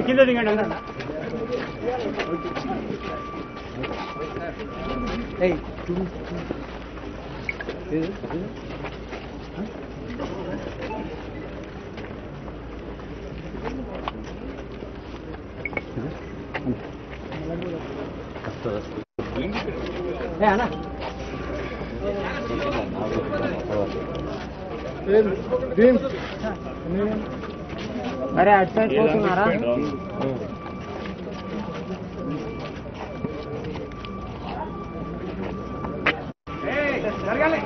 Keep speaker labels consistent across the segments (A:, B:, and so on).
A: కింద దిగండి अरे अट साइड పోతున్నారా జరగాలి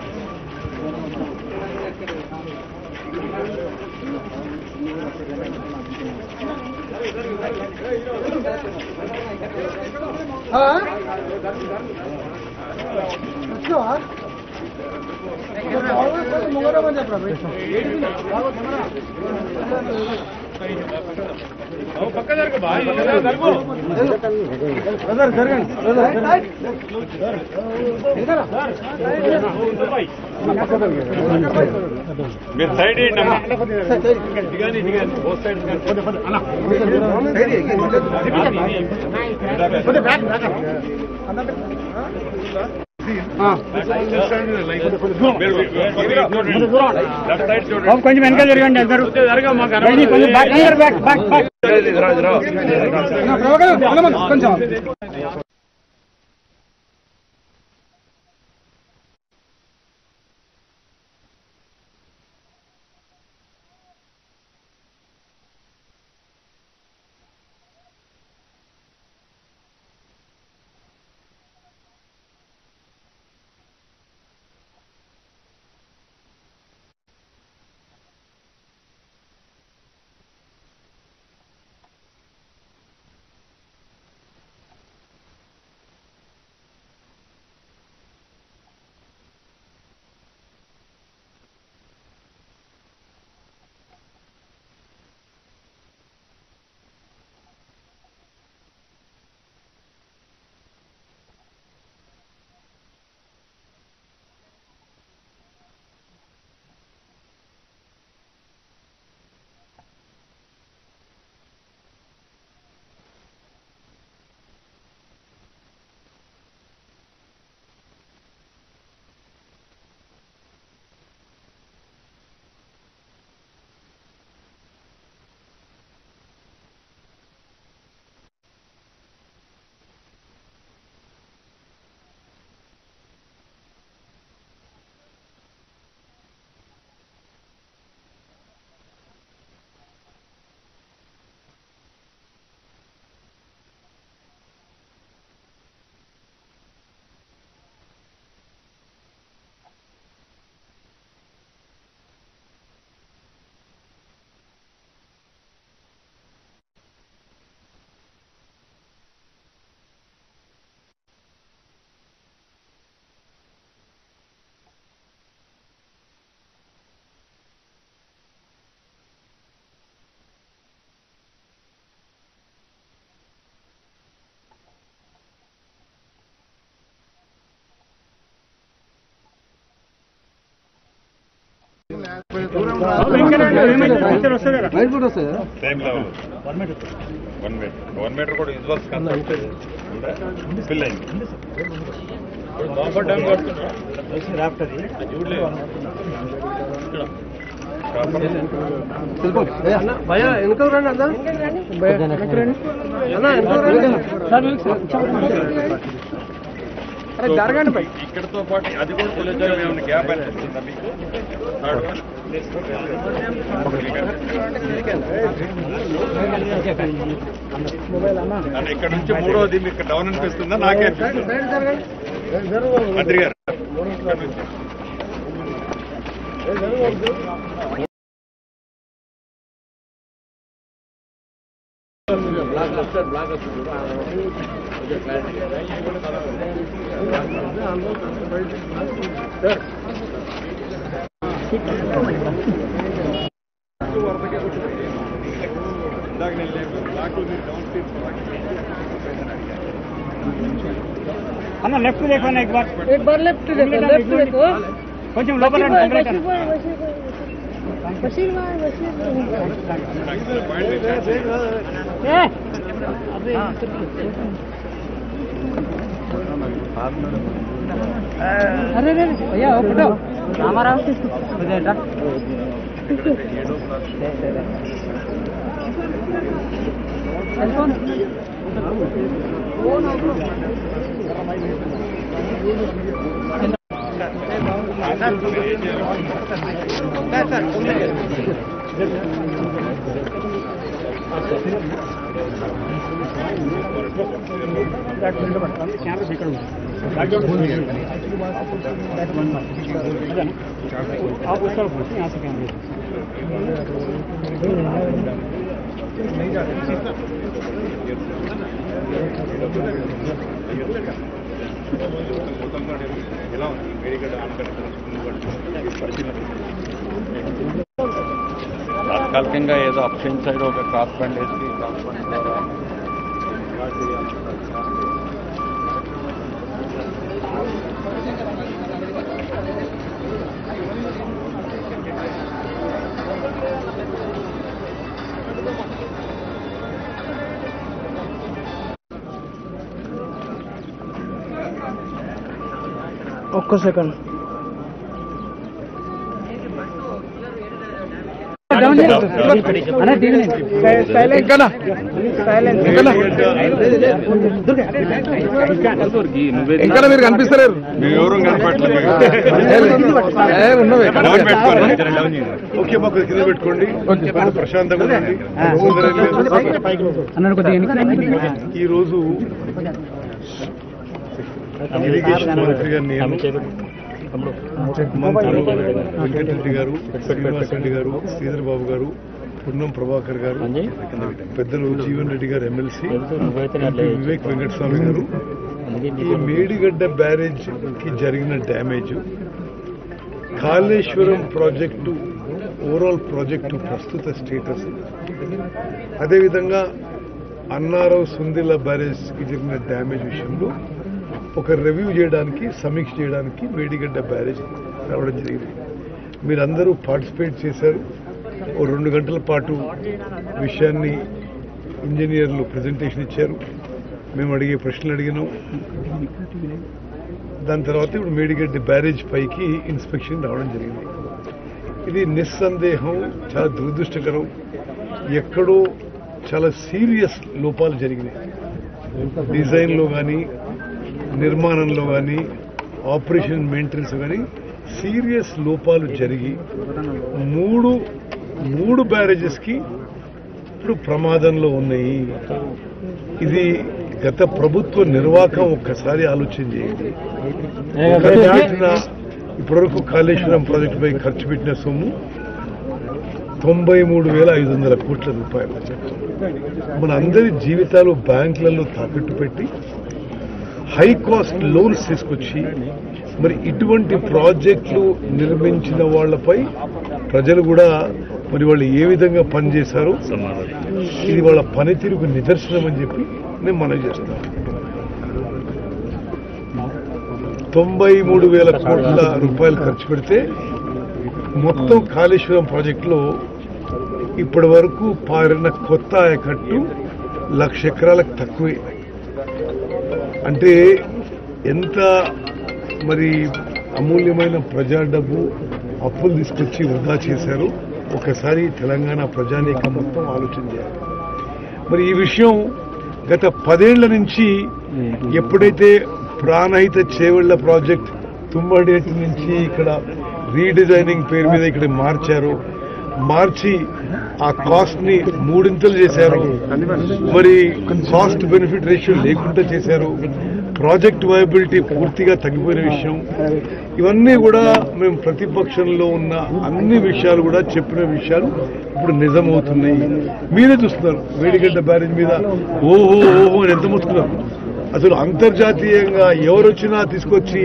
A: పక్క జరగ బాయ్ మీరు సైడ్ దిగాని బోత్ సైడ్ కొంచెం వెనక జరగండి అందరూ కొంచెం వన్ మీటర్ కూడా యూజ్ ఫిల్ అయింది భయ వెనుక రండి అన్న ఇక్కడతో పాటు అది కూడా తెలుగులో ఏమైనా గ్యాప్ అనిపిస్తుందా మీకు? అంటే ఇక్కడ నుంచి మూడోది మీకు డౌన్ అనిపిస్తుందా? నాకే అనిపిస్తుంది. మంత్రి గారు
B: अन्ना लेफ्ट देखो ना एक बार लेफ्ट देखो కొంచెం లోపల अरे भैया फोटो हमारा सेलफोन आप उसका यहाँ से कैमरे
A: తాత్కాలికంగా ఏదో అప్షన్ సైడ్ ఒక క్రాస్ బండ్ వేసి క్రాస్ బండ్ ద్వారా
B: ఒక్క సెకండ్
C: ఇంకా మీరు కనిపిస్తలేరు,
A: ఎవరు కనపడలేదు. ఓకే, మాకు కింద పెట్టుకోండి, ప్రశాంతంగా ఉండండి. ఈ రోజు ఇరిగేషన్ మంత్రి గారు, నేను, మంత్రులు వెంకటరెడ్డి గారు, శ్రీనివాసరెడ్డి గారు, శ్రీధర్ బాబు గారు, పున్నం ప్రభాకర్ గారు, పెద్దలు జీవన్ రెడ్డి గారు ఎమ్మెల్సీ, వివేక్ వెంకటస్వామి గారు, ఈ మేడిగడ్డ బ్యారేజ్ కి జరిగిన damage, Kaleshwaram project overall project ప్రస్తుత స్టేటస్, అదేవిధంగా అన్నారావు సుందిల్ల బ్యారేజ్ కి జరిగిన డ్యామేజ్ విషయంలో ఒక రివ్యూ చేయడానికి, సమీక్ష చేయడానికి మేడిగడ్డ బ్యారేజ్ రావడం జరిగింది. మీరందరూ పార్టిసిపేట్ చేశారు. ఓ 2 గంటల పాటు విషయాన్ని ఇంజనీర్లు ప్రజెంటేషన్ ఇచ్చారు. మేము అడిగే ప్రశ్నలు అడిగినాం. దాని తర్వాత ఇప్పుడు మేడిగడ్డ బ్యారేజ్ పైకి ఇన్స్పెక్షన్ రావడం జరిగింది. ఇది నిస్సందేహం చాలా దురదృష్టకరం. ఎక్కడో చాలా సీరియస్ లోపాలు జరిగినాయి. డిజైన్లో కానీ, నిర్మాణంలో కానీ, ఆపరేషన్ మెయింటెనెన్స్ కానీ సీరియస్ లోపాలు జరిగి మూడు బ్యారేజెస్కి ఇప్పుడు ప్రమాదంలో ఉన్నాయి. ఇది గత ప్రభుత్వ నిర్వాహకం ఒక్కసారి ఆలోచన చేయండి. ఇప్పటివరకు కాళేశ్వరం ప్రాజెక్టుపై ఖర్చు పెట్టిన సొమ్ము 93,500 కోట్ల రూపాయలు. మన అందరి జీవితాలు బ్యాంకులలో తాకట్టు పెట్టి హై కాస్ట్ లోన్స్ తీసుకొచ్చి మరి ఇటువంటి ప్రాజెక్టులు నిర్మించిన వాళ్లపై ప్రజలు కూడా మరి వాళ్ళు ఏ విధంగా పనిచేశారో ఇది వాళ్ళ పనితీరుకు నిదర్శనం అని చెప్పి నేను మనవి చేస్తాను. 93,000 కోట్ల రూపాయలు ఖర్చు పెడితే మొత్తం కాళేశ్వరం ప్రాజెక్టులో ఇప్పటి వరకు పారిన కొత్త ఆయకట్టు 1,00,000 ఎకరాలకు తక్కువే. అంటే ఎంత మరి అమూల్యమైన ప్రజా డబ్బు అప్పులు తీసుకొచ్చి వృధా చేశారు. ఒకసారి తెలంగాణ ప్రజానీకం మొత్తం ఆలోచన చేయాలి. మరి ఈ విషయం గత 10 ఏళ్ల నుంచి ఎప్పుడైతే ప్రాణహిత చేవెళ్ల ప్రాజెక్ట్ తుమ్మడేటి నుంచి ఇక్కడ రీడిజైనింగ్ పేరు మీద ఇక్కడ మార్చి ఆ కాస్ట్ ని మూడింతలు చేశారు. మరి కాస్ట్ బెనిఫిట్ రేషియో లేకుండా చేశారు. ప్రాజెక్ట్ వయబిలిటీ పూర్తిగా తగ్గిపోయిన విషయం. ఇవన్నీ కూడా మేము ప్రతిపక్షంలో ఉన్న అన్ని విషయాలు కూడా చెప్పిన విషయాలు ఇప్పుడు నిజమవుతున్నాయి. మీరే చూస్తున్నారు వేడిగడ్డ బ్యారేజ్ మీద ఓహో అని ఎంత మొత్తుకున్నారు. అసలు అంతర్జాతీయంగా ఎవరొచ్చినా తీసుకొచ్చి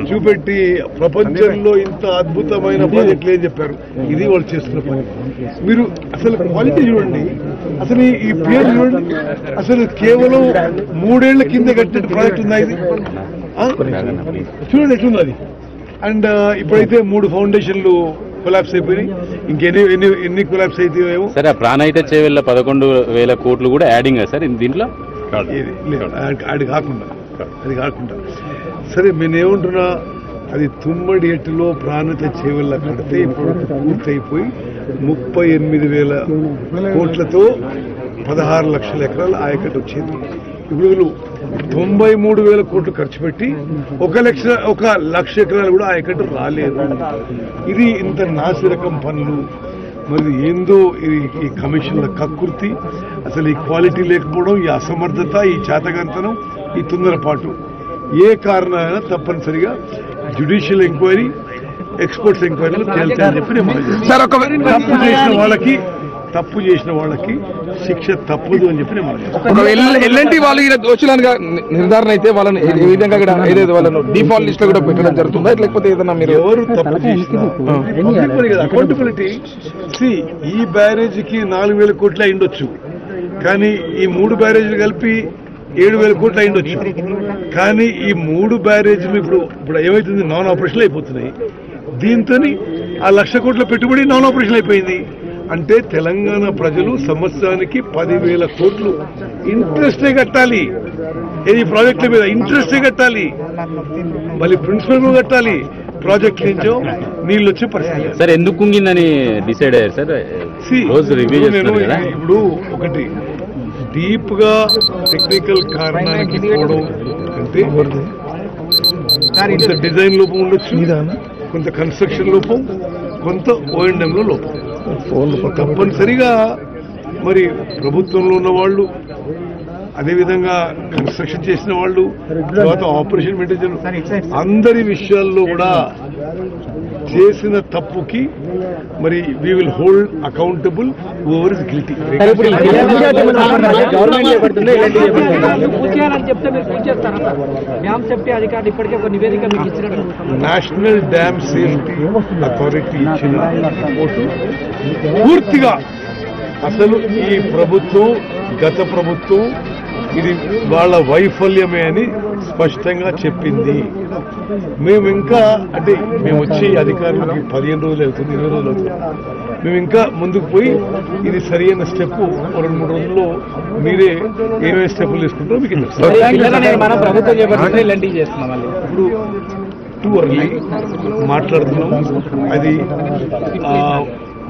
A: చూపెట్టి ప్రపంచంలో ఇంత అద్భుతమైన ప్రాజెక్టులు ఏం చెప్పారు. ఇది వాళ్ళు చేస్తున్న పని. మీరు అసలు క్వాలిటీ చూడండి, అసలు ఈ పేరు చూడండి. అసలు కేవలం 3 ఏళ్ల కింద కట్టిన ప్రాజెక్ట్ ఉందా ఇది? చూడండి ఎట్లుంది అది. అండ్ ఇప్పుడైతే 3 ఫౌండేషన్లు కొలాప్స్ అయిపోయినాయి. ఇంకెన్ని కొలాప్స్ అయితే
D: సరే. ప్రాణహిత చేవెళ్ల 11,000 కోట్లు కూడా యాడింగ్ సార్ దీంట్లో.
A: అది కాకుండా సరే నేనేమంటున్నా, అది తుమ్మడి ఎట్టులో ప్రాణహిత చేవెళ్ళ కడితే ఇప్పుడు పూర్తయిపోయి 38,000 కోట్లతో 16 లక్షల ఎకరాల ఆయకట్టు వచ్చింది. ఇప్పుడు 93,000 కోట్లు ఖర్చు పెట్టి 1 లక్ష ఎకరాలు కూడా ఆయకట్టు రాలేదు. ఇది ఇంత నాసిరకం పనులు. మరి ఏందో ఈ కమిషన్ల కక్కుర్తి, అసలు ఈ క్వాలిటీ లేకపోవడం, ఈ అసమర్థత, ఈ చేతగంతనం, ఈ తొందరపాటు ఏ కారణమైనా తప్పనిసరిగా జ్యుడిషియల్ ఎంక్వైరీ, ఎక్స్పర్ట్స్ ఎంక్వైరీలు తేల్చాలని చెప్పి నేను తప్పు చేసిన వాళ్ళకి శిక్ష తప్పదు అని చెప్పి నేను
C: ఎల్ఎన్టీ వాళ్ళు దోషులుగా నిర్ధారణ అయితే వాళ్ళని ఏ విధంగా ఏదైతే వాళ్ళను డిఫాల్ట్ లిస్ట్ లో కూడా పెట్టడం జరుగుతుందా, లేకపోతే ఏదైనా మీరు
A: ఎవరు తప్పు చేసినా అకౌంటబిలిటీ. ఈ బ్యారేజీకి 4,000 కోట్లు అయిండొచ్చు, కానీ ఈ 3 బ్యారేజీలు కలిపి 7,000 కోట్లు అయిండొచ్చు. కానీ ఈ 3 బ్యారేజీలు ఇప్పుడు ఏమైతుంది, నాన్ ఆపరేషన్లు అయిపోతున్నాయి. దీంతో ఆ 1,00,000 కోట్ల పెట్టుబడి నాన్ ఆపరేషన్ అయిపోయింది. అంటే తెలంగాణ ప్రజలు సంవత్సరానికి 10,000 కోట్లు ఇంట్రెస్టే కట్టాలి. ఇది ప్రాజెక్టుల మీద ఇంట్రెస్టే కట్టాలి, మళ్ళీ ప్రిన్సిపల్ కూడా కట్టాలి. ప్రాజెక్ట్ నుంచో నీళ్ళు వచ్చే పరిస్థితి.
D: సార్ ఎందుకు కుంగిందని డిసైడ్ అయ్యారు సార్?
A: ఇప్పుడు ఒకటి డీప్ గా టెక్నికల్ కారణానికి పోవడం అంటే కొంత డిజైన్ లోపం ఉండొచ్చు, కొంత కన్స్ట్రక్షన్ లోపం, కొంత O&M లో లోపం. తప్పనిసరిగా మరి ప్రభుత్వంలో ఉన్న వాళ్ళు, అదేవిధంగా కన్స్ట్రక్షన్ చేసిన వాళ్ళు, తర్వాత ఆపరేషన్ మెయింటైన్ అందరి విషయాల్లో కూడా చేసిన తప్పుకి మరి we will hold accountable over is guilty. National dam safety authority ఇచ్చిన రిపోర్టు పూర్తిగా అసలు ఈ ప్రభుత్వం, గత ప్రభుత్వం ఇది వాళ్ళ వైఫల్యమే అని స్పష్టంగా చెప్పింది. మేము ఇంకా అంటే మేము వచ్చి అధికారులకి 15 రోజులు అవుతుంది, 20 రోజులు అవుతుంది. మేము ఇంకా ముందుకు పోయి ఇది సరైన స్టెప్ 2-3 రోజుల్లో మీరే ఏమేమి స్టెప్పులు తీసుకుంటారో మీకు ఇప్పుడు టూ అర్లీ మాట్లాడుతున్నాం. అది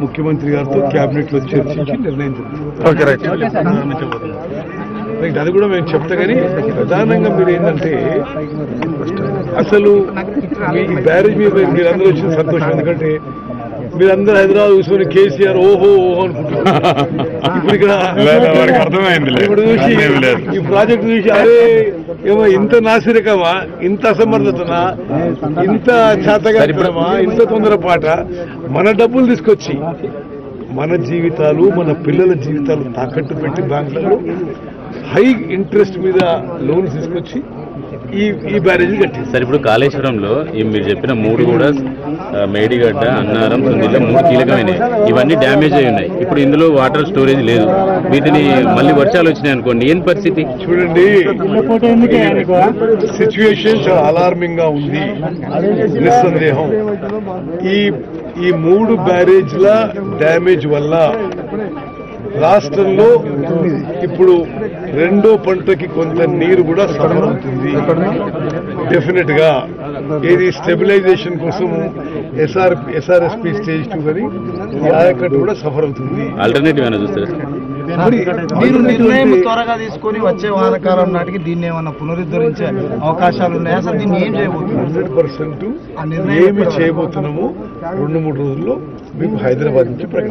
A: ముఖ్యమంత్రి గారితో క్యాబినెట్ లో చర్చించి నిర్ణయం రైట్. అది కూడా మేము చెప్తా. కానీ ప్రధానంగా మీరు ఏంటంటే అసలు మీ బ్యారేజ్ మీద మీరందరూ వచ్చిన సంతోషం. ఎందుకంటే మీరందరూ హైదరాబాద్ చూసుకొని కేసీఆర్ ఓహో అనుకుంటున్నారు. ఇప్పుడు ఇక్కడ అర్థమైంది. ఇప్పుడు చూసి ఈ ప్రాజెక్ట్ చూసి అరే ఏమో ఇంత నాసిరకమా, ఇంత అసమర్థతనా, ఇంత చేతగామా, ఇంత తొందరపాట, మన డబ్బులు తీసుకొచ్చి మన జీవితాలు, మన పిల్లల జీవితాలు తాకట్టు పెట్టి బ్యాంకులలో హై ఇంట్రెస్ట్ మీద లోన్స్ తీసుకొచ్చి ఈ బ్యారేజీ కట్టింది.
D: సార్ ఇప్పుడు కాళేశ్వరంలో మీరు చెప్పిన 3 కూడా మేడిగడ్డ, అన్నారం, సుందిల్ల 3 కీలకమైనవి. ఇవన్నీ డ్యామేజ్ అయి ఉన్నాయి. ఇప్పుడు ఇందులో వాటర్ స్టోరేజ్ లేదు. వీటిని మళ్ళీ వర్షాలు వచ్చినాయి అనుకోండి, ఏం పరిస్థితి?
A: చూడండి, సిచ్యువేషన్ చాలా అలార్మింగ్ గా ఉంది. నిస్సందేహం ఈ 3 బ్యారేజ్ల డ్యామేజ్ వల్ల రాష్ట్రంలో ఇప్పుడు రెండో పంటకి కొంత నీరు కూడా సఫర్ అవుతుంది డెఫినెట్ గా. ఏది స్టెబిలైజేషన్ కోసం SRSP స్టేజ్ 2 కానీ ఈ ఆయకట్టు కూడా సఫర్ అవుతుంది.
D: ఆల్టర్నేటివ్ ఏమైనా చూస్తారు?
E: మీరు నిర్ణయం త్వరగా తీసుకొని వచ్చే వానకాలం నాటికి దీన్ని ఏమన్నా పునరుద్ధరించే అవకాశాలు ఉన్నాయా? అసలు దీన్ని ఏం చేయబోతున్నారు?
A: 100% ఏమి చేయబోతున్నామో 2-3 రోజుల్లో మీకు హైదరాబాద్ నుంచి ప్రకటన